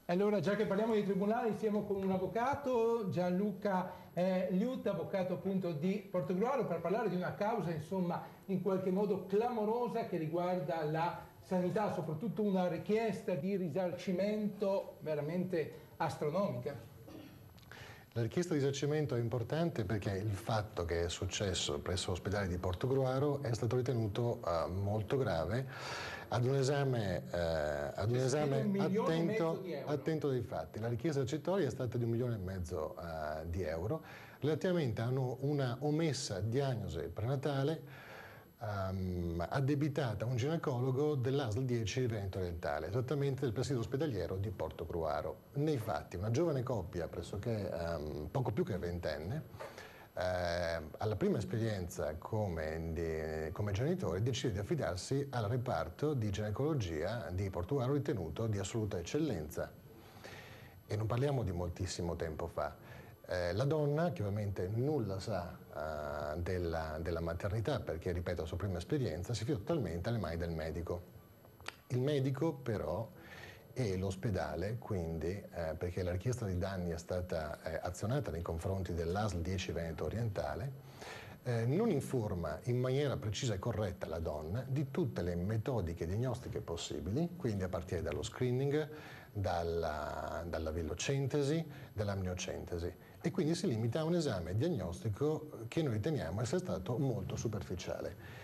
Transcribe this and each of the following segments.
Allora, già che parliamo di tribunali, siamo con un avvocato, Gianluca Liut, avvocato appunto di Portogruaro, per parlare di una causa, insomma, in qualche modo clamorosa che riguarda la sanità, soprattutto una richiesta di risarcimento veramente astronomica. La richiesta di risarcimento è importante perché il fatto che è successo presso l'ospedale di Portogruaro è stato ritenuto molto grave ad un esame attento dei fatti. La richiesta risarcitoria è stata di 1,5 milioni di euro relativamente a una omessa diagnosi prenatale addebitata a un ginecologo dell'ASL 10 Veneto Orientale, esattamente del presidio ospedaliero di Portogruaro. Nei fatti, una giovane coppia, pressoché poco più che ventenne, alla prima esperienza come genitori decide di affidarsi al reparto di ginecologia di Portogruaro, ritenuto di assoluta eccellenza. E non parliamo di moltissimo tempo fa. La donna, che ovviamente nulla sa della maternità, perché, ripeto, la sua prima esperienza, si fida totalmente alle mani del medico. Il medico, però, e l'ospedale, quindi, perché la richiesta di danni è stata azionata nei confronti dell'ASL 10 Veneto Orientale, non informa in maniera precisa e corretta la donna di tutte le metodiche diagnostiche possibili, quindi a partire dallo screening, dalla velocentesi, dall'amniocentesi, e quindi si limita a un esame diagnostico che noi riteniamo essere stato molto superficiale.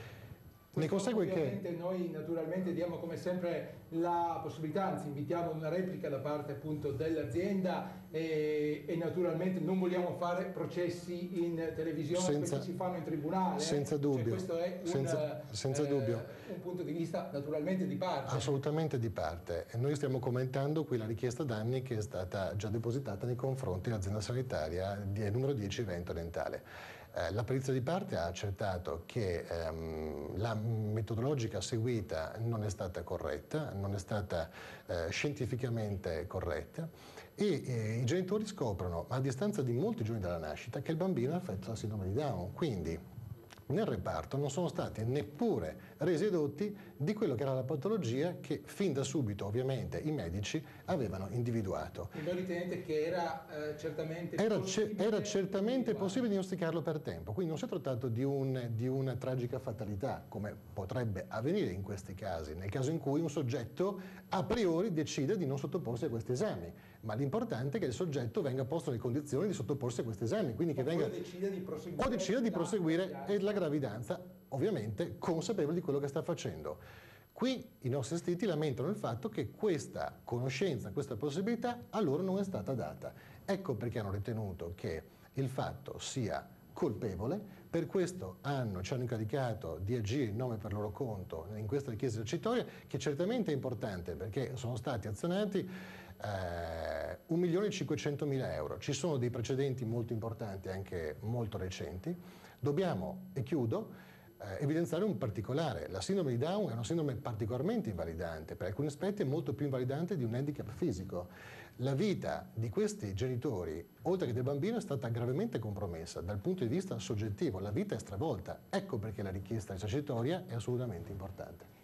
Ne consegue ovviamente noi naturalmente diamo come sempre la possibilità, anzi invitiamo una replica da parte appunto dell'azienda e naturalmente non vogliamo fare processi in televisione, questi si fanno in tribunale. Senza dubbio. Cioè, questo è senza dubbio. Un punto di vista naturalmente di parte. Assolutamente di parte. Noi stiamo commentando qui la richiesta danni che è stata già depositata nei confronti dell'azienda sanitaria numero 10 Veneto Orientale. La perizia di parte ha accertato che la metodologica seguita non è stata corretta, non è stata scientificamente corretta, e i genitori scoprono a distanza di molti giorni dalla nascita che il bambino è affetto da sindrome di Down. Quindi nel reparto non sono stati neppure resi edotti di quello che era la patologia che fin da subito ovviamente i medici avevano individuato. E voi ritenete che era certamente possibile diagnosticarlo per tempo, quindi non si è trattato di una tragica fatalità come potrebbe avvenire in questi casi, nel caso in cui un soggetto a priori decide di non sottoporsi a questi esami, ma l'importante è che il soggetto venga posto nelle condizioni di sottoporsi a questi esami, quindi che venga decida di proseguire la gravidanza, ovviamente consapevole di quello che sta facendo. Qui i nostri assistiti lamentano il fatto che questa conoscenza, questa possibilità a loro non è stata data. Ecco perché hanno ritenuto che il fatto sia colpevole, per questo ci hanno incaricato di agire in nome per loro conto in questa richiesta risarcitoria, che certamente è importante perché sono stati azionati 1.500.000 euro. Ci sono dei precedenti molto importanti, anche molto recenti. Dobbiamo, e chiudo, evidenziare un particolare. La sindrome di Down è una sindrome particolarmente invalidante, per alcuni aspetti è molto più invalidante di un handicap fisico. La vita di questi genitori, oltre che del bambino, è stata gravemente compromessa dal punto di vista soggettivo, la vita è stravolta. Ecco perché la richiesta risarcitoria è assolutamente importante.